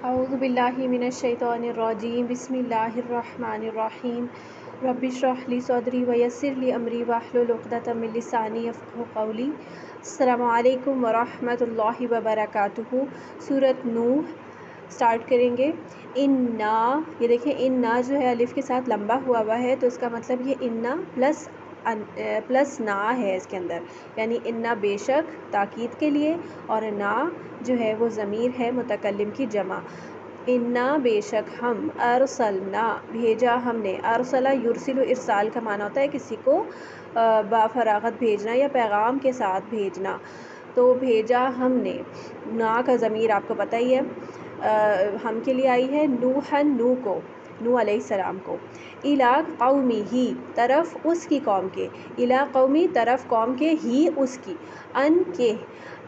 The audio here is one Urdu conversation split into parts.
اعوذ باللہ من الشیطان الرجیم بسم اللہ الرحمن الرحیم رب اشرح لی صدری ویسر لی امری واحلل عقدۃ من لسانی یفقہوا قولی۔ السلام علیکم ورحمۃ اللہ وبرکاتہ۔ سورۃ نوح سٹارٹ کریں گے۔ انا، یہ دیکھیں انا جو ہے الف کے ساتھ لمبا ہوا ہے، تو اس کا مطلب یہ انا پلس نا ہے اس کے اندر، یعنی انا بے شک تاکید کے لیے، اور نا جو ہے وہ ضمیر ہے متکلم کی جمع۔ انا بے شک ہم، ارسلنا بھیجا ہم نے، ارسلہ یرسل ارسال کا معنی ہوتا ہے کسی کو با فراغت بھیجنا یا پیغام کے ساتھ بھیجنا، تو بھیجا ہم نے۔ نا کا ضمیر آپ کو پتہ ہی ہے ہم کے لیے آئی ہے، نوحن نوح کو، نوح علیہ السلام کو، الی قومہ طرف اس کی قوم کے، الی قومی طرف قوم کے، ہی اس کی، ان کے،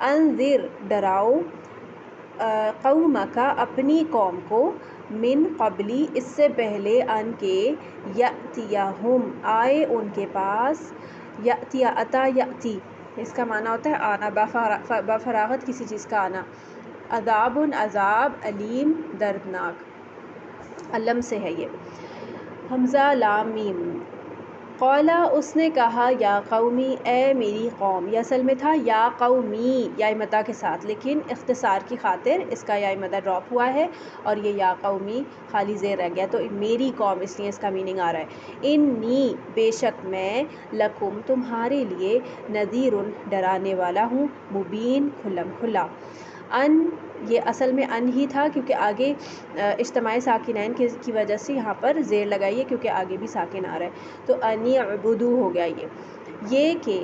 انذر ڈراؤ، قومک اپنی قوم کو، من قبلی اس سے پہلے، ان کے، یأتیہم آئے ان کے پاس، یأتی اتا یأتی اس کا معنی ہوتا ہے آنا، بفراغت کسی چیز کا آنا، عذاب عذاب، علیم دردناک، علم سے ہے یہ، حمزہ لام میم۔ قولا اس نے کہا، یا قومی اے میری قوم، یہ اصل میں تھا یا قومی یا مدہ کے ساتھ، لیکن اختصار کی خاطر اس کا یا مدہ ڈراپ ہوا ہے اور یہ یا قومی خالی زیر رہ گیا، تو میری قوم اس لیے اس کا میننگ آ رہا ہے۔ انی بے شک میں، لکم تمہارے لیے، نذیر ڈرانے والا ہوں، مبین کھلم کھلا۔ ان یہ اصل میں ان ہی تھا، کیونکہ آگے اجتماع ساکنین کی وجہ سے یہاں پر زیر لگائی ہے، کیونکہ آگے بھی ساکن آ رہا ہے، تو انی اعبدو ہو گیا یہ کہ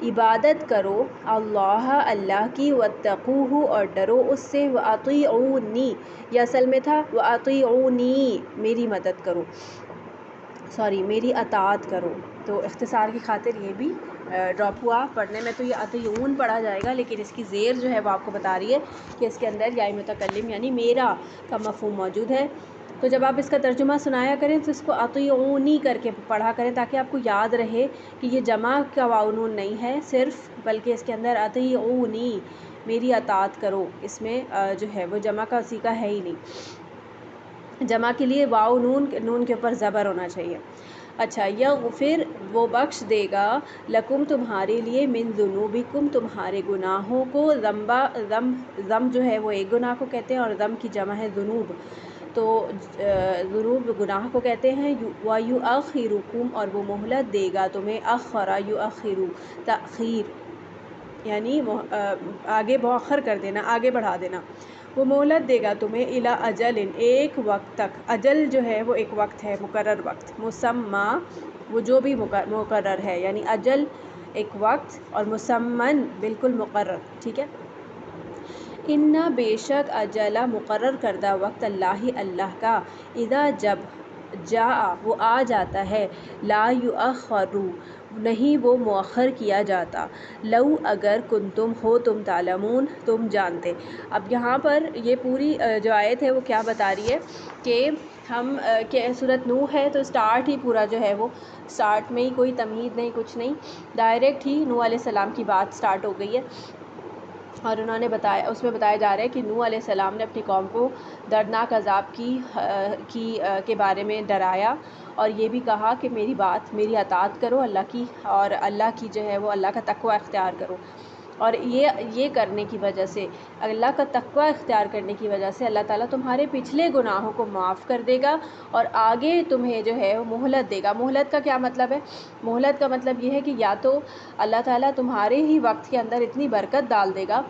عبادت کرو اللہ اللہ کی، واتقوہ اور ڈرو اس سے، واطیعونی یہ اصل میں تھا واطیعونی میری مدد کرو، میری اطاعت کرو، تو اختصار کی خاطر یہ بھی ڈراپ ہوا۔ پڑھنے میں تو یہ اطیعون پڑھا جائے گا، لیکن اس کی زیر جو ہے وہ آپ کو بتا رہی ہے کہ اس کے اندر یا متکلم یعنی میرا کا مفہوم موجود ہے، تو جب آپ اس کا ترجمہ سنایا کریں تو اس کو اطیعونی کر کے پڑھا کریں، تاکہ آپ کو یاد رہے کہ یہ جمع کا واو نون نہیں ہے صرف، بلکہ اس کے اندر اطیعونی میری اطاعت کرو، اس میں جو ہے وہ جمع کا صیغہ ہے ہی نہیں، جمع کے لیے واو نون کے اوپر زبر ہونا چاہیے۔ اچھا، یغفر وہ بخش دے گا، لکم تمہارے لیے، من ذنوبکم تمہارے گناہوں کو، ذنب جو ہے وہ ایک گناہ کو کہتے ہیں اور ذنب کی جمع ہے ذنوب، تو ذنوب گناہ کو کہتے ہیں، وَيُؤَخِّرُكُمْ اور وہ مہلت دے گا تمہیں، اخر یؤخر تأخیر یعنی آگے مؤخر کر دینا، آگے بڑھا دینا، وہ مہلت دے گا تمہیں، الی اجل ایک وقت تک، اجل جو ہے وہ ایک وقت ہے، مقرر وقت، مسمی وہ جو بھی مقرر ہے، یعنی اجل ایک وقت اور مسمن بالکل مقرر، ٹھیک ہے۔ انا بے شک، اجلا مقرر کردہ وقت، اللہ کا، اذا جب، جاء وہ آ جاتا ہے، لا یؤخر نہیں وہ مؤخر کیا جاتا، لو اگر، کنتم ہو تم، تعلمون تم جانتے۔ اب یہاں پر یہ پوری جو آیت ہے وہ کیا بتا رہی ہے کہ ہم کہ سورۃ نوح ہے تو سٹارٹ ہی پورا جو ہے وہ سٹارٹ میں ہی کوئی تمہید نہیں، کچھ نہیں، ڈائریکٹ ہی نوح علیہ السلام کی بات سٹارٹ ہو گئی ہے، اور انہوں نے بتایا، اس میں بتایا جا رہا ہے کہ نوح علیہ السلام نے اپنی قوم کو دردناک عذاب کے بارے میں ڈرایا، اور یہ بھی کہا کہ میری اطاعت کرو اللہ کی، اور اللہ کی جو ہے وہ اللہ کا تقوی اختیار کرو، اور یہ کرنے کی وجہ سے، اللہ کا تقوی اختیار کرنے کی وجہ سے اللہ تعالیٰ تمہارے پچھلے گناہوں کو معاف کر دے گا، اور آگے تمہیں جو ہے وہ مہلت دے گا۔ مہلت کا کیا مطلب ہے؟ مہلت کا مطلب یہ ہے کہ یا تو اللہ تعالیٰ تمہارے ہی وقت کے اندر اتنی برکت ڈال دے گا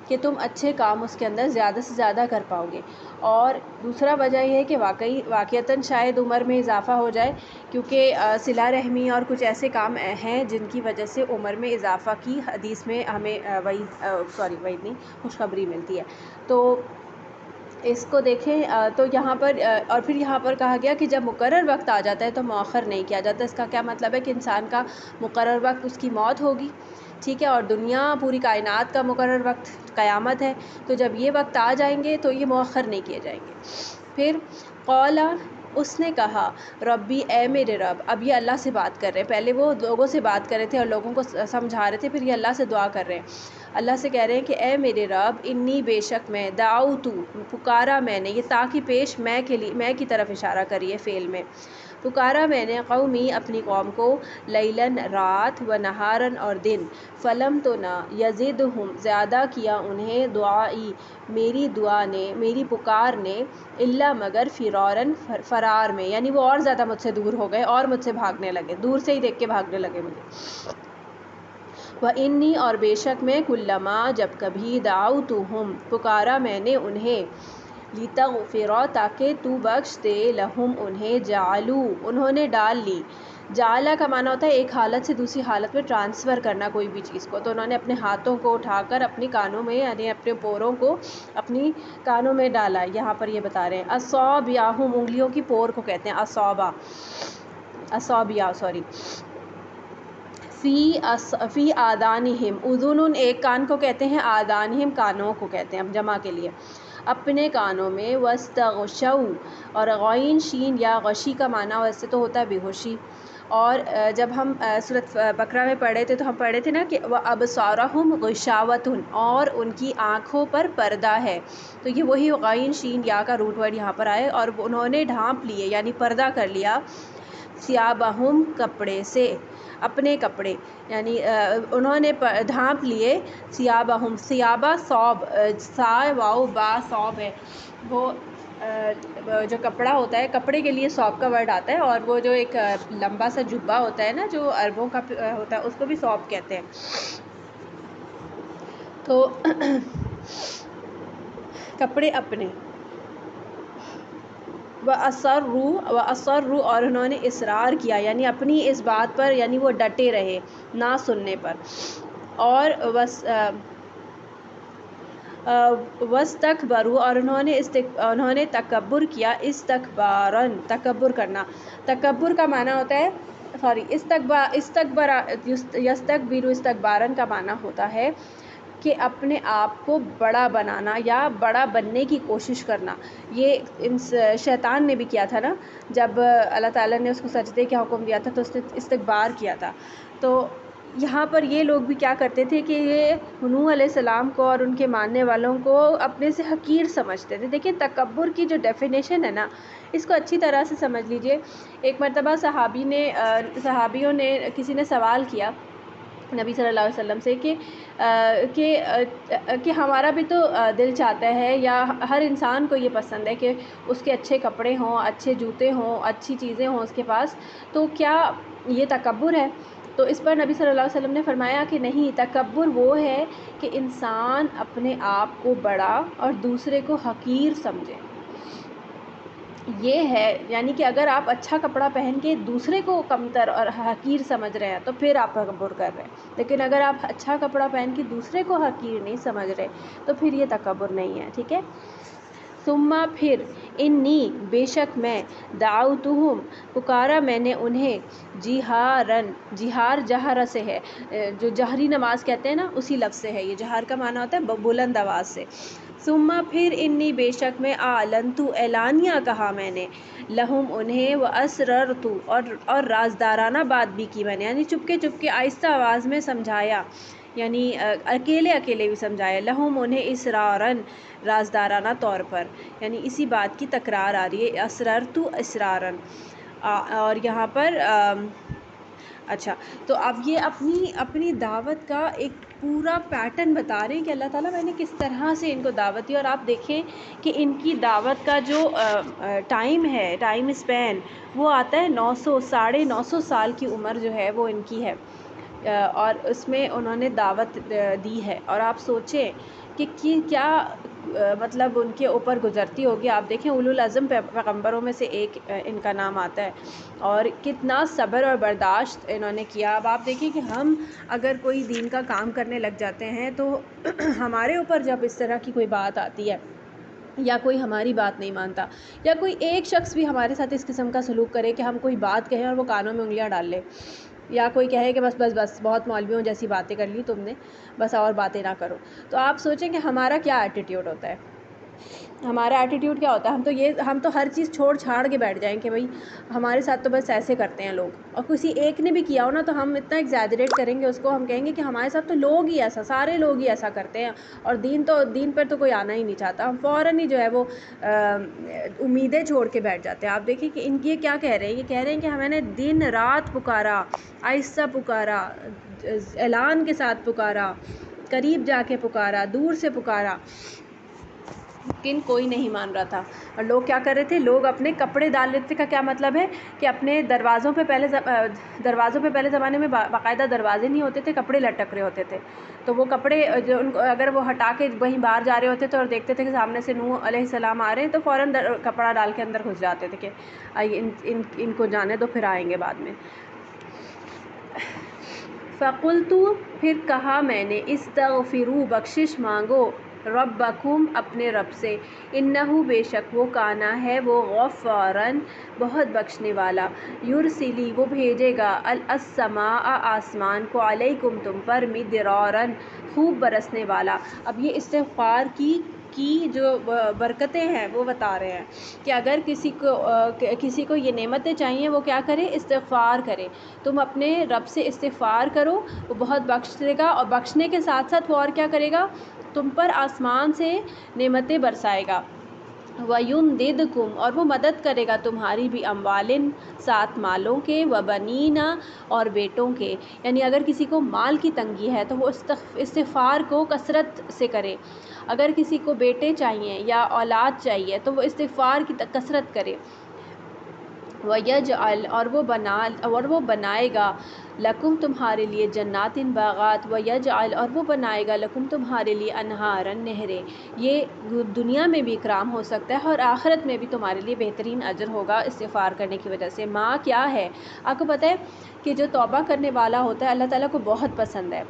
کہ تم اچھے کام اس کے اندر زیادہ سے زیادہ کر پاؤ گے، اور دوسرا وجہ یہ ہے کہ واقعتاً شاید عمر میں اضافہ ہو جائے، کیونکہ صلہ رحمی اور کچھ ایسے کام ہیں جن کی وجہ سے عمر میں اضافہ کی حدیث میں ہمیں وعید نہیں، خوشخبری ملتی ہے، تو اس کو دیکھیں تو یہاں پر اور پھر یہاں پر کہا گیا کہ جب مقرر وقت آ جاتا ہے تو مؤخر نہیں کیا جاتا، اس کا کیا مطلب ہے کہ انسان کا مقرر وقت اس کی موت ہوگی، ٹھیک ہے، اور دنیا پوری کائنات کا مقرر وقت قیامت ہے، تو جب یہ وقت آ جائیں گے تو یہ مؤخر نہیں کیے جائیں گے۔ پھر قولا اس نے کہا، ربی اے میرے رب، اب یہ اللہ سے بات کر رہے ہیں، پہلے وہ لوگوں سے بات کر رہے تھے اور لوگوں کو سمجھا رہے تھے، پھر یہ اللہ سے دعا کر رہے ہیں، اللہ سے کہہ رہے ہیں کہ اے میرے رب انی بے شک میں دعوتو پکارا میں نے، یہ تاکہ پیش میں کے لیے، میں کی طرف اشارہ کریے فعل میں، پکارا میں نے قومی اپنی قوم کو لیلاً رات و نہاراً اور دن، فلم تو نہ یزدہم زیادہ کیا انہیں دعائی میری دعا نے، میری پکار نے، الا مگر فراراً فرار میں، یعنی وہ اور زیادہ مجھ سے دور ہو گئے اور مجھ سے بھاگنے لگے، دور سے ہی دیکھ کے بھاگنے لگے مجھے۔ وَإِنِّي اور بے شک میں کلما جب کبھی دعوتہم پکارا میں نے انہیں، لتغفر تاکہ تو بخش دے، لہم انہیں، جعلوا انہوں نے ڈال لی، جعلا کا معنی ہوتا ہے ایک حالت سے دوسری حالت میں ٹرانسفر کرنا کوئی بھی چیز کو، تو انہوں نے اپنے ہاتھوں کو اٹھا کر اپنی کانوں میں، یعنی اپنے پوروں کو اپنی کانوں میں ڈالا، یہاں پر یہ بتا رہے ہیں اصابعہم انگلیوں کی پور کو کہتے ہیں اصابع، اصابع سوری، فی آذانہم اذن ایک کان کو کہتے ہیں، آذانہم کانوں کو کہتے ہیں، اب جمع کے لیے اپنے کانوں میں، واستغشوا اور غین شین یا غشی کا معنی ویسے تو ہوتا ہے بے ہوشی، اور جب ہم سورۃ بقرہ میں پڑھے تھے تو ہم پڑھے تھے نا کہ وابصارہم غشاوۃ اور ان کی آنکھوں پر پردہ ہے، تو یہ وہی غین شین یا کا روٹ ورڈ یہاں پر آئے، اور انہوں نے ڈھانپ لیے یعنی پردہ کر لیا، ثیابہم کپڑے سے، اپنے کپڑے، یعنی انہوں نے ڈھانپ لیے، ثیابہم ثیابہ ثوب، سا واؤ با ثوب ہے، وہ جو کپڑا ہوتا ہے، کپڑے کے لیے ثوب کا ورڈ آتا ہے، اور وہ جو ایک لمبا سا جبہ ہوتا ہے نا جو عربوں کا ہوتا ہے اس کو بھی ثوب کہتے ہیں، تو کپڑے اپنے، وَأَصَرُّوا اور انہوں نے اصرار کیا یعنی اپنی اس بات پر، یعنی وہ ڈٹے رہے نہ سننے پر، اور وَاسْتَكْبَرُوا اور انہوں نے تکبر کیا، استکباراً تکبر کرنا، تکبر کا معنی ہوتا ہے یستکبر استکباراً کا معنی ہوتا ہے کہ اپنے آپ کو بڑا بنانا یا بڑا بننے کی کوشش کرنا، یہ شیطان نے بھی کیا تھا نا، جب اللہ تعالیٰ نے اس کو سجدے کا حکم دیا تھا تو اس نے استکبار کیا تھا، تو یہاں پر یہ لوگ بھی کیا کرتے تھے کہ یہ نوح علیہ السلام کو اور ان کے ماننے والوں کو اپنے سے حقیر سمجھتے تھے۔ دیکھیں تکبر کی جو ڈیفینیشن ہے نا، اس کو اچھی طرح سے سمجھ لیجئے۔ ایک مرتبہ صحابیوں نے کسی نے سوال کیا نبی صلی اللہ علیہ وسلم سے کہ ہمارا بھی تو دل چاہتا ہے، یا ہر انسان کو یہ پسند ہے کہ اس کے اچھے کپڑے ہوں، اچھے جوتے ہوں، اچھی چیزیں ہوں اس کے پاس، تو کیا یہ تکبر ہے؟ تو اس پر نبی صلی اللہ علیہ وسلم نے فرمایا کہ نہیں، تکبر وہ ہے کہ انسان اپنے آپ کو بڑا اور دوسرے کو حقیر سمجھے، یہ ہے، یعنی کہ اگر آپ اچھا کپڑا پہن کے دوسرے کو کمتر اور حقیر سمجھ رہے ہیں تو پھر آپ تکبر کر رہے ہیں، لیکن اگر آپ اچھا کپڑا پہن کے دوسرے کو حقیر نہیں سمجھ رہے تو پھر یہ تکبر نہیں ہے، ٹھیک ہے۔ ثم پھر انی بے شک میں دعوتہم پکارا میں نے انہیں، جہارن جہار جہر سے ہے، جو جہری نماز کہتے ہیں نا اسی لفظ سے ہے، یہ جہار کا معنی ہوتا ہے بلند آواز سے۔ ثم پھر انی بے شک میں اعلنت اعلانیہ کہا میں نے، لہم انہیں، واسررت اور رازدارانہ بات بھی کی میں نے، یعنی چپکے چپکے آہستہ آواز میں سمجھایا، یعنی اکیلے اکیلے بھی سمجھایا، لہم انہیں اسراراً رازدارانہ طور پر، یعنی اسی بات کی تکرار آ رہی ہے، اسررت اسراراً، اور یہاں پر اچھا، تو اب یہ اپنی دعوت کا ایک پورا پیٹرن بتا رہے ہیں کہ اللہ تعالیٰ میں نے کس طرح سے ان کو دعوت دی، اور آپ دیکھیں کہ ان کی دعوت کا جو ٹائم ہے، ٹائم اسپین، وہ آتا ہے 900 سال کی عمر جو ہے وہ ان کی ہے، اور اس میں انہوں نے دعوت دی ہے، اور آپ سوچیں کہ کیا مطلب ان کے اوپر گزرتی ہوگی، آپ دیکھیں اولو العزم پیغمبروں میں سے ایک ان کا نام آتا ہے، اور کتنا صبر اور برداشت انہوں نے کیا۔ اب آپ دیکھیں کہ ہم اگر کوئی دین کا کام کرنے لگ جاتے ہیں تو ہمارے اوپر جب اس طرح کی کوئی بات آتی ہے، یا کوئی ہماری بات نہیں مانتا، یا کوئی ایک شخص بھی ہمارے ساتھ اس قسم کا سلوک کرے کہ ہم کوئی بات کہیں اور وہ کانوں میں انگلیاں ڈال لے، یا کوئی کہے کہ بس بہت مولویوں جیسی باتیں کر لی تم نے، بس اور باتیں نہ کرو، تو آپ سوچیں کہ ہمارا کیا ایٹیٹیوڈ ہوتا ہے۔ ہمارا ایٹیٹیوڈ کیا ہوتا ہے؟ ہم تو ہر چیز چھوڑ چھاڑ کے بیٹھ جائیں کہ بھائی ہمارے ساتھ تو بس ایسے کرتے ہیں لوگ، اور کسی ایک نے بھی کیا ہو نا تو ہم اتنا ایگزیجریٹ کریں گے اس کو، ہم کہیں گے کہ ہمارے ساتھ تو لوگ ہی ایسا، سارے لوگ ہی ایسا کرتے ہیں، اور دین پر تو کوئی آنا ہی نہیں چاہتا، ہم فوراً ہی جو ہے وہ امیدیں چھوڑ کے بیٹھ جاتے ہیں۔ آپ دیکھیں کہ یہ کیا کہہ رہے ہیں، یہ کہہ رہے ہیں کہ ہمیں نے دن رات پکارا، آہستہ پکارا، اعلان کے ساتھ پکارا، قریب جا کے پکارا، دور سے پکارا، لیکن کوئی نہیں مان رہا تھا۔ اور لوگ کیا کر رہے تھے؟ لوگ اپنے کپڑے ڈال لیتے کا کیا مطلب ہے کہ اپنے دروازوں پہ پہلے زمانے میں باقاعدہ دروازے نہیں ہوتے تھے، کپڑے لٹک رہے ہوتے تھے، تو وہ کپڑے جو اگر وہ ہٹا کے وہیں باہر جا رہے ہوتے تھے اور دیکھتے تھے کہ سامنے سے نوح علیہ السلام آ رہے ہیں تو فوراً کپڑا ڈال کے اندر گھس جاتے تھے کہ ان کو جانے دو، پھر آئیں گے بعد میں۔ فَقُلْتُ پھر کہا میں نے، استغفروا بخشش مانگو، ربکم اپنے رب سے، انہ بے شک وہ کانا ہے وہ غفاراً بہت بخشنے والا، یرسلی وہ بھیجے گا، السماء آسمان کو، علیکم تم پر، مدراراً خوب برسنے والا۔ اب یہ استغفار کی جو برکتیں ہیں وہ بتا رہے ہیں کہ اگر کسی کو یہ نعمتیں چاہیے وہ کیا کرے؟ استغفار کرے۔ تم اپنے رب سے استغفار کرو، وہ بہت بخش دے گا، اور بخشنے کے ساتھ ساتھ وہ اور کیا کرے گا؟ تم پر آسمان سے نعمتیں برسائے گا۔ وَيُمْدِدْكُمْ اور وہ مدد کرے گا تمہاری بھی، اموالن ساتھ مالوں کے، وبنین اور بیٹوں کے، یعنی اگر کسی کو مال کی تنگی ہے تو وہ استغفار کو کثرت سے کرے، اگر کسی کو بیٹے چاہیے یا اولاد چاہیے تو وہ استغفار کی کثرت کرے۔ وَيَجْعَلْ اور وہ بنائے گا، لکم تمہارے لیے، جناتٍ باغات، وَيَجْعَلْ اور وہ بنائے گا، لکم تمہارے لیے، انہاراً نہریں۔ یہ دنیا میں بھی اکرام ہو سکتا ہے اور آخرت میں بھی تمہارے لیے بہترین اجر ہوگا استغفار کرنے کی وجہ سے۔ ماں کیا ہے؟ آپ کو پتہ ہے کہ جو توبہ کرنے والا ہوتا ہے اللہ تعالیٰ کو بہت پسند ہے۔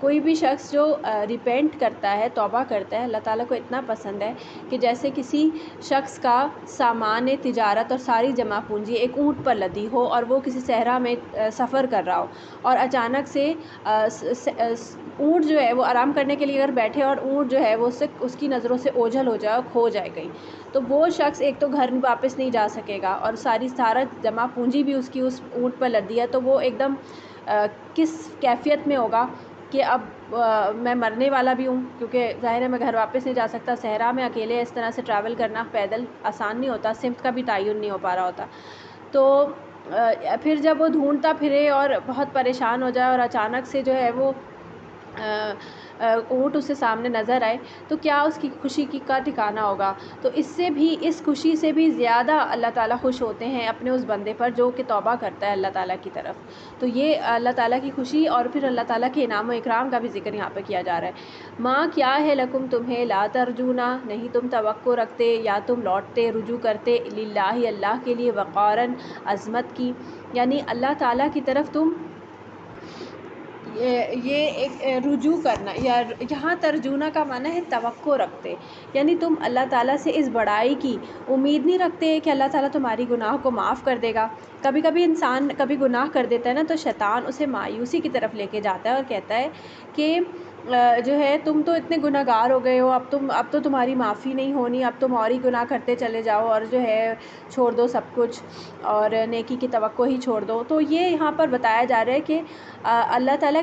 کوئی بھی شخص جو ریپینٹ کرتا ہے، توبہ کرتا ہے، اللہ تعالیٰ کو اتنا پسند ہے کہ جیسے کسی شخص کا سامان تجارت اور ساری جمع پونجی ایک اونٹ پر لدی ہو اور وہ کسی صحرا میں سفر کر رہا ہو، اور اچانک سے اونٹ جو ہے وہ آرام کرنے کے لیے اگر بیٹھے اور اونٹ جو ہے وہ اس کی نظروں سے اوجھل ہو جائے اور کھو جائے کہیں، تو وہ شخص ایک تو گھر واپس نہیں جا سکے گا، اور سارا جمع پونجی بھی اس کی اس اونٹ پر لدی ہے، تو وہ ایک دم کس کیفیت میں ہوگا کہ اب میں مرنے والا بھی ہوں، کیونکہ ظاہر ہے میں گھر واپس نہیں جا سکتا، صحرا میں اکیلے اس طرح سے ٹریول کرنا پیدل آسان نہیں ہوتا، سمت کا بھی تعین نہیں ہو پا رہا ہوتا، تو پھر جب وہ ڈھونڈتا پھرے اور بہت پریشان ہو جائے اور اچانک سے جو ہے وہ اونٹ اسے سامنے نظر آئے تو کیا اس کی خوشی کا ٹھکانہ ہوگا۔ تو اس خوشی سے بھی زیادہ اللہ تعالیٰ خوش ہوتے ہیں اپنے اس بندے پر جو کہ توبہ کرتا ہے اللہ تعالیٰ کی طرف۔ تو یہ اللہ تعالیٰ کی خوشی اور پھر اللہ تعالیٰ کے انعام و اکرام کا بھی ذکر یہاں پہ کیا جا رہا ہے۔ ماں کیا ہے، لکم تمہیں، لا ترجونا نہیں تم توقع رکھتے یا تم لوٹتے رجوع کرتے، للہ اللہ کے لیے، وقاراً عظمت کی، یعنی اللہ تعالیٰ کی طرف تم یہ ایک رجوع کرنا، یا یہاں ترجونا کا معنی ہے توقع رکھتے، یعنی تم اللہ تعالیٰ سے اس بڑائی کی امید نہیں رکھتے کہ اللہ تعالیٰ تمہاری گناہ کو معاف کر دے گا۔ کبھی کبھی انسان گناہ کر دیتا ہے نا تو شیطان اسے مایوسی کی طرف لے کے جاتا ہے اور کہتا ہے کہ جو ہے تم تو اتنے گناہ گار ہو گئے ہو، اب تو تمہاری معافی نہیں ہونی، اب تم اور ہی گناہ کرتے چلے جاؤ اور جو ہے چھوڑ دو سب کچھ اور نیکی کی توقع ہی چھوڑ دو۔ تو یہ یہاں پر بتایا جا رہا ہے کہ اللہ تعالیٰ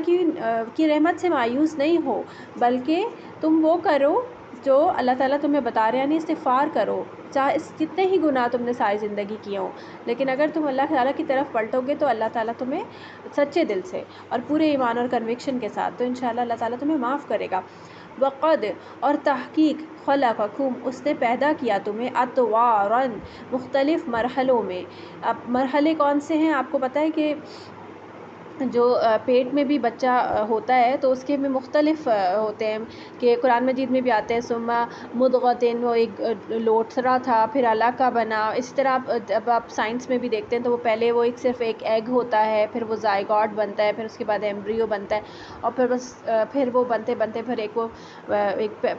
کی رحمت سے مایوس نہیں ہو، بلکہ تم وہ کرو جو اللہ تعالیٰ تمہیں بتا رہے ہیں، یعنی استغفار کرو، چاہے کتنے ہی گناہ تم نے ساری زندگی کیے ہوں، لیکن اگر تم اللہ تعالیٰ کی طرف پلٹو گے تو اللہ تعالیٰ تمہیں سچے دل سے اور پورے ایمان اور کنوکشن کے ساتھ تو انشاءاللہ اللہ تعالیٰ تمہیں معاف کرے گا۔ وقد اور تحقیق، خلقکم اس نے پیدا کیا تمہیں، اطوارً مختلف مرحلوں میں۔ اب مرحلے کون سے ہیں؟ آپ کو پتہ ہے کہ جو پیٹ میں بھی بچہ ہوتا ہے تو اس کے میں مختلف ہوتے ہیں کہ قرآن مجید میں بھی آتے ہیں، ثم مضغۃ، وہ ایک لوتھڑا تھا پھر علقہ بنا، اس طرح اب آپ سائنس میں بھی دیکھتے ہیں تو وہ پہلے وہ صرف ایک ایگ ہوتا ہے، پھر وہ زائگوٹ بنتا ہے، پھر اس کے بعد ایمبریو بنتا ہے، اور پھر وہ بنتے پھر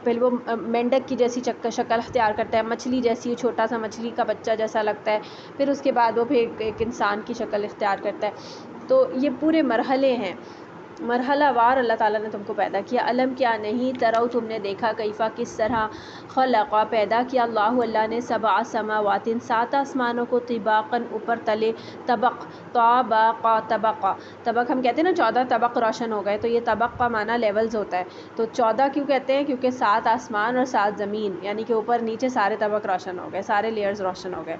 پہلے وہ مینڈک کی جیسی شکل اختیار کرتا ہے، مچھلی جیسی، چھوٹا سا مچھلی کا بچہ جیسا لگتا ہے، پھر اس کے بعد وہ پھر ایک انسان کی شکل اختیار کرتا ہے۔ تو یہ پورے مرحلے ہیں، مرحلہ وار اللہ تعالیٰ نے تم کو پیدا کیا. علم کیا نہیں ترو تم نے دیکھا کیفا کس طرح خلقا پیدا کیا اللہ نے سبع سماوات 7 آسمانوں کو طباقاً اوپر تلے طبق طابقا طبقا طبق ہم کہتے ہیں نا 14 طبق روشن ہو گئے تو یہ طبق کا معنی لیولز ہوتا ہے. تو 14 کیوں کہتے ہیں کیونکہ 7 آسمان اور 7 زمین یعنی کہ اوپر نیچے سارے طبق روشن ہو گئے سارے لیئرز روشن ہو گئے.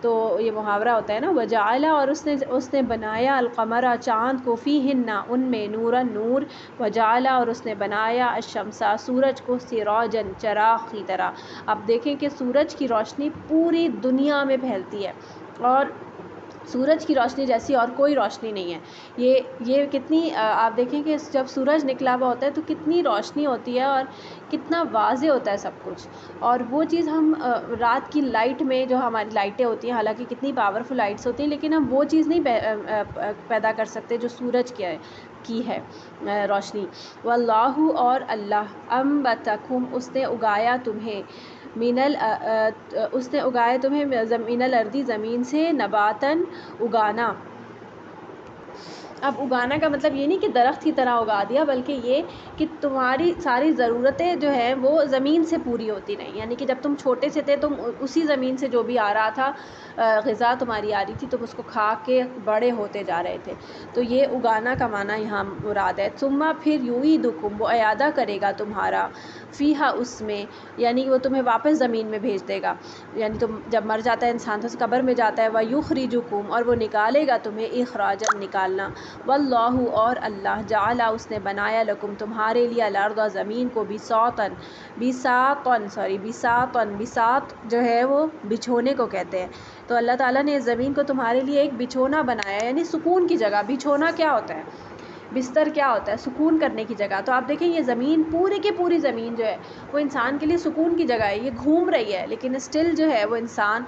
تو یہ محاورہ ہوتا ہے نا. وجعل اور اس نے بنایا القمر چاند کو فیہن ان میں نورن نور وجعل اور اس نے بنایا الشمس سورج کو سراجن چراغ کی طرح. اب دیکھیں کہ سورج کی روشنی پوری دنیا میں پھیلتی ہے اور سورج کی روشنی جیسی اور کوئی روشنی نہیں ہے. یہ کتنی آپ دیکھیں کہ جب سورج نکلا ہوا ہوتا ہے تو کتنی روشنی ہوتی ہے اور کتنا واضح ہوتا ہے سب کچھ. اور وہ چیز ہم رات کی لائٹ میں جو ہماری لائٹیں ہوتی ہیں حالانکہ کتنی پاورفل لائٹس ہوتی ہیں لیکن ہم وہ چیز نہیں پیدا کر سکتے جو سورج کی ہے روشنی. واللہ اور اللہ انبتکم اس نے اگایا تمہیں من الارض زمین سے نباتاً اگانا. اب اگانا کا مطلب یہ نہیں کہ درخت کی طرح اگا دیا بلکہ یہ کہ تمہاری ساری ضرورتیں جو ہیں وہ زمین سے پوری ہوتی رہیں. یعنی کہ جب تم چھوٹے سے تھے تم اسی زمین سے جو بھی آ رہا تھا غذا تمہاری آ رہی تھی تم اس کو کھا کے بڑے ہوتے جا رہے تھے. تو یہ اگانا کا معنی یہاں مراد ہے. ثم پھر یعیدکم وہ اعادہ کرے گا تمہارا فیہا اس میں یعنی وہ تمہیں واپس زمین میں بھیج دے گا. یعنی تم جب مر جاتا ہے انسان تو قبر میں جاتا ہے وَيُخْرِجُكُمْ اور وہ نکالے گا تمہیں اخراجا نکالنا. واللہ اور اللہ جعل اس نے بنایا لکم تمہارے لیے الارض زمین کو بساط جو ہے وہ بچھونے کو کہتے ہیں. تو اللہ تعالیٰ نے اس زمین کو تمہارے لیے ایک بچھونا بنایا یعنی سکون کی جگہ. بچھونا کیا ہوتا ہے بستر کیا ہوتا ہے سکون کرنے کی جگہ. تو آپ دیکھیں یہ زمین پوری کی پوری زمین جو ہے وہ انسان کے لیے سکون کی جگہ ہے. یہ گھوم رہی ہے لیکن اسٹل جو ہے وہ انسان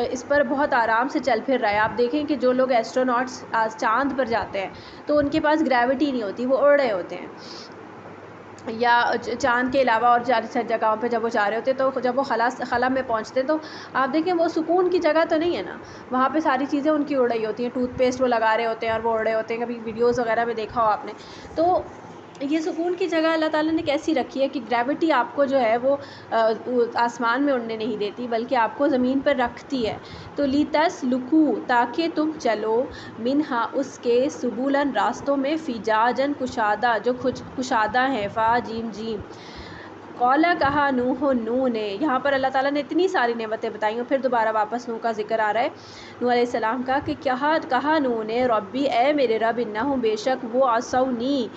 اس پر بہت آرام سے چل پھر رہا ہے. آپ دیکھیں کہ جو لوگ ایسٹروناٹس چاند پر جاتے ہیں تو ان کے پاس گریوٹی نہیں ہوتی وہ اڑ رہے ہوتے ہیں. یا چاند کے علاوہ اور جگہوں پہ جب وہ جا رہے ہوتے تو جب وہ خلا میں پہنچتے تو آپ دیکھیں وہ سکون کی جگہ تو نہیں ہے نا. وہاں پہ ساری چیزیں ان کی اڑ رہی ہوتی ہیں. ٹوتھ پیسٹ وہ لگا رہے ہوتے ہیں اور وہ اڑ رہے ہوتے ہیں. کبھی ویڈیوز وغیرہ میں دیکھا ہو آپ نے. تو یہ سکون کی جگہ اللہ تعالیٰ نے کیسی رکھی ہے کہ گریوٹی آپ کو جو ہے وہ آسمان میں اڑنے نہیں دیتی بلکہ آپ کو زمین پر رکھتی ہے. تو لِتَسْلُكُوا تاکہ تم چلو منہا اس کے سبولاً راستوں میں فجاجاً کشادہ جو کشادہ ہیں جیم جیم. قولا کہا نوح نے. یہاں پر اللہ تعالیٰ نے اتنی ساری نعمتیں بتائیں اور پھر دوبارہ واپس نوح کا ذکر آ رہا ہے نوح علیہ السلام کا کہ کہا نوح نے ربی اے میرے رب انہم بے شک وہ عصونی.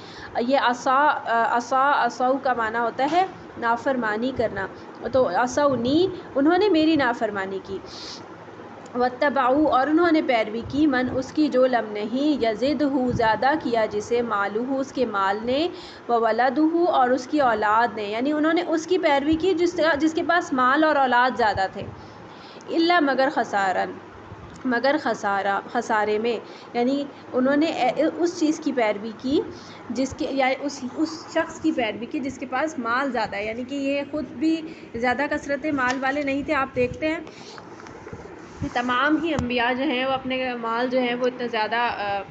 یہ عصوا کا معنی ہوتا ہے نافرمانی کرنا. تو عصونی انہوں نے میری نافرمانی کی. واتبعوا اور انہوں نے پیروی کی من اس کی جو لم نہیں یزدہ زیادہ کیا جسے مالہ اس کے مال نے وولدہ اور اس کی اولاد نے. یعنی انہوں نے اس کی پیروی کی جس کے پاس مال اور اولاد زیادہ تھے. الا مگر خسارے میں. یعنی انہوں نے اس چیز کی پیروی کی جس کے یا اس شخص کی پیروی کی جس کے پاس مال زیادہ ہے. یعنی کہ یہ خود بھی زیادہ کثرت مال والے نہیں تھے. آپ دیکھتے ہیں تمام ہی انبیاء جو ہیں وہ اپنے مال جو ہیں وہ اتنا زیادہ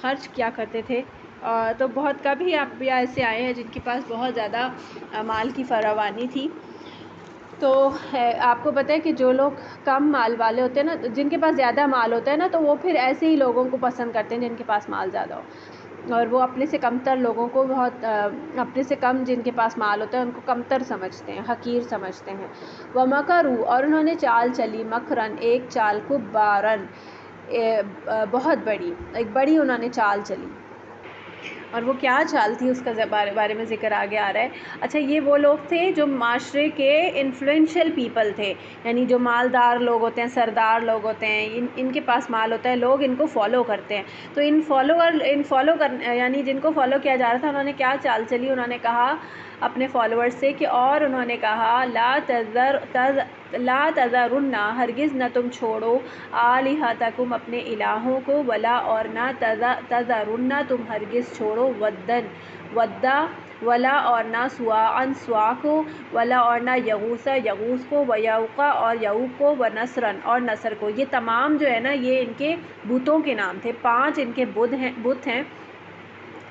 خرچ کیا کرتے تھے. تو بہت کم ہی انبیاء ایسے آئے ہیں جن کے پاس بہت زیادہ مال کی فراوانی تھی. تو آپ کو پتہ ہے کہ جو لوگ کم مال والے ہوتے ہیں نا جن کے پاس زیادہ مال ہوتا ہے نا تو وہ پھر ایسے ہی لوگوں کو پسند کرتے ہیں جن کے پاس مال زیادہ ہو. اور وہ اپنے سے کمتر لوگوں کو بہت اپنے سے کم جن کے پاس مال ہوتا ہے ان کو کمتر سمجھتے ہیں حقیر سمجھتے ہیں. وَمَكَرُوا اور انہوں نے چال چلی مکرن ایک چال کبارن بہت بڑی ایک بڑی انہوں نے چال چلی. اور وہ کیا چال تھی اس کا بارے میں ذکر آگے آ رہا ہے. اچھا یہ وہ لوگ تھے جو معاشرے کے انفلوئنشل پیپل تھے. یعنی جو مالدار لوگ ہوتے ہیں سردار لوگ ہوتے ہیں ان کے پاس مال ہوتا ہے لوگ ان کو فالو کرتے ہیں. تو یعنی جن کو فالو کیا جا رہا تھا انہوں نے کیا چال چلی. انہوں نے کہا اپنے فالوورز سے کہ اور انہوں نے کہا لا تذرن ہرگز نہ تم چھوڑو آلہتکم اپنے الہوں کو ولا اور نہ تذرن تم ہرگز چھوڑو ودا ولا اور نہ سواعن سوا کو ولا اور نہ یغوث کو ویعوق اور یعوق کو ونصرن اور نصر کو. یہ تمام جو ہے نا یہ ان کے بتوں کے نام تھے. 5 ان کے بت ہیں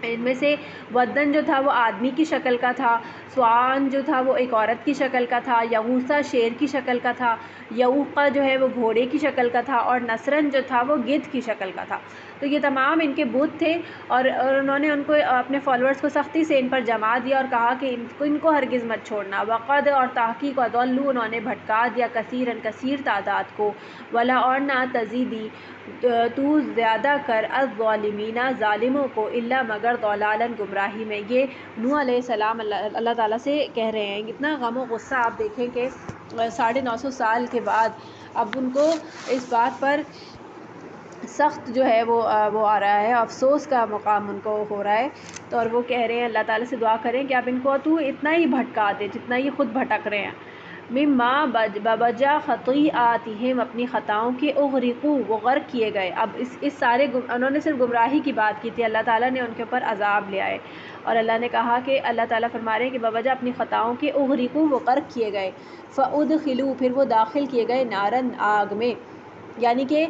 ان میں سے ودن جو تھا وہ آدمی کی شکل کا تھا، سوان جو تھا وہ ایک عورت کی شکل کا تھا، یغوثہ شیر کی شکل کا تھا، یعوقہ جو ہے وہ گھوڑے کی شکل کا تھا، اور نصرن جو تھا وہ گدھ کی شکل کا تھا۔ تو یہ تمام ان کے بت تھے، اور انہوں نے ان کو اپنے فالوورز کو سختی سے ان پر جما دیا اور کہا کہ ان کو ہرگز مت چھوڑنا۔ وقد اور تحقیق اضلوا انہوں نے بھٹکا دیا کثیرن کثیر تعداد کو، ولا اور نہ تزیدی تو زیادہ کر الظالمین ظالموں کو الا مگر ضلالن گمراہی میں۔ یہ نوح علیہ السلام اللہ تعالیٰ سے کہہ رہے ہیں، اتنا غم و غصہ آپ دیکھیں کہ 950 سال کے بعد اب ان کو اس بات پر سخت جو ہے وہ آ رہا ہے، افسوس کا مقام ان کو ہو رہا ہے، تو اور وہ کہہ رہے ہیں اللہ تعالیٰ سے دعا کریں کہ اب ان کو تو اتنا ہی بھٹکا دے جتنا یہ خود بھٹک رہے ہیں۔ مما بوجہ خطیئاتہم اپنی خطاؤں کے اغرقوا وہ غرق کیے گئے۔ اب اس سارے انہوں نے صرف گمراہی کی بات کی تھی، اللہ تعالیٰ نے ان کے اوپر عذاب لے آئے، اور اللہ نے کہا کہ اللہ تعالیٰ فرما رہے ہیں کہ بوجہ اپنی خطاؤں کے اغرقوا وہ غرق کیے گئے، فادخلوا پھر وہ داخل کیے گئے نارن آگ میں، یعنی کہ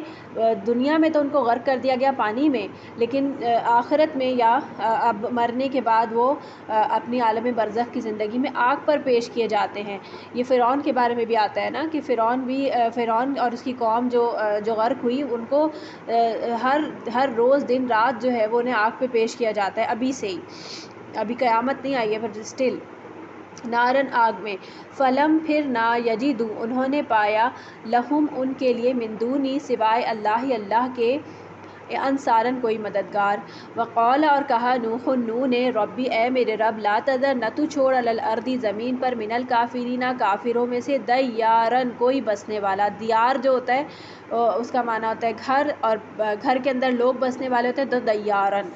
دنیا میں تو ان کو غرق کر دیا گیا پانی میں، لیکن آخرت میں یا اب مرنے کے بعد وہ اپنی عالم برزخ کی زندگی میں آگ پر پیش کیے جاتے ہیں۔ یہ فرعون کے بارے میں بھی آتا ہے نا کہ فرعون اور اس کی قوم جو غرق ہوئی، ان کو ہر روز دن رات جو ہے وہ انہیں آگ پہ پیش کیا جاتا ہے، ابھی سے ہی، ابھی قیامت نہیں آئی ہے پر اسٹل نارن آگ میں۔ فلم پھر نہ یجدو انہوں نے پایا لہم ان کے لیے من دونی سوائے اللہ کے انصارن کوئی مددگار۔ وقال اور کہا نوح نے ربی اے میرے رب لا تذر نہ تو چھوڑ علی الارض زمین پر من الکافرین کافروں میں سے دیارن کوئی بسنے والا۔ دیار جو ہوتا ہے اس کا معنی ہوتا ہے گھر، اور گھر کے اندر لوگ بسنے والے ہوتے ہیں تو دیارن۔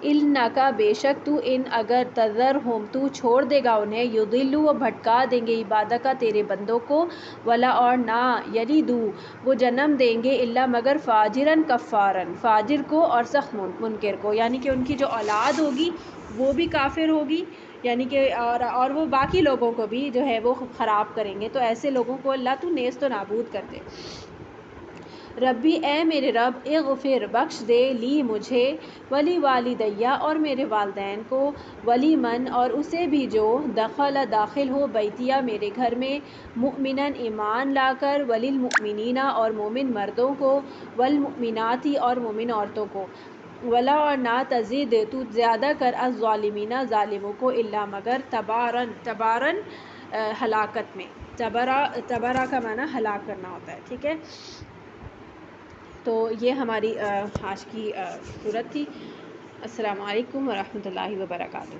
انکا بے شک تو ان اگر تذرہم تو چھوڑ دے گا انہیں، یضلوا وہ بھٹکا دیں گے عبادک تیرے بندوں کو، ولا اور نہ یلدو وہ جنم دیں گے الا مگر فاجرن کفارن فاجر کو اور سخت منکر کو، یعنی کہ ان کی جو اولاد ہوگی وہ بھی کافر ہوگی، یعنی کہ اور وہ باقی لوگوں کو بھی جو ہے وہ خراب کریں گے، تو ایسے لوگوں کو اللہ تو نیست و نابود کر دے۔ ربی اے میرے رب اغفر بخش دے لی مجھے، ولی والدیہ اور میرے والدین کو، ولی من اور اسے بھی جو داخل ہو بیتیا میرے گھر میں، مؤمناً ایمان لا کر، وللمؤمنین اور مومن مردوں کو، والمؤمناتی اور مومن عورتوں کو، ولا اور نہ تزد تو زیادہ کر الظالمین ظالموں کو الا مگر تبارن ہلاکت میں۔ تبارا کا معنی ہلاک کرنا ہوتا ہے، ٹھیک ہے۔ تو یہ ہماری آج کی صورت تھی۔ السلام علیکم ورحمۃ اللہ وبرکاتہ۔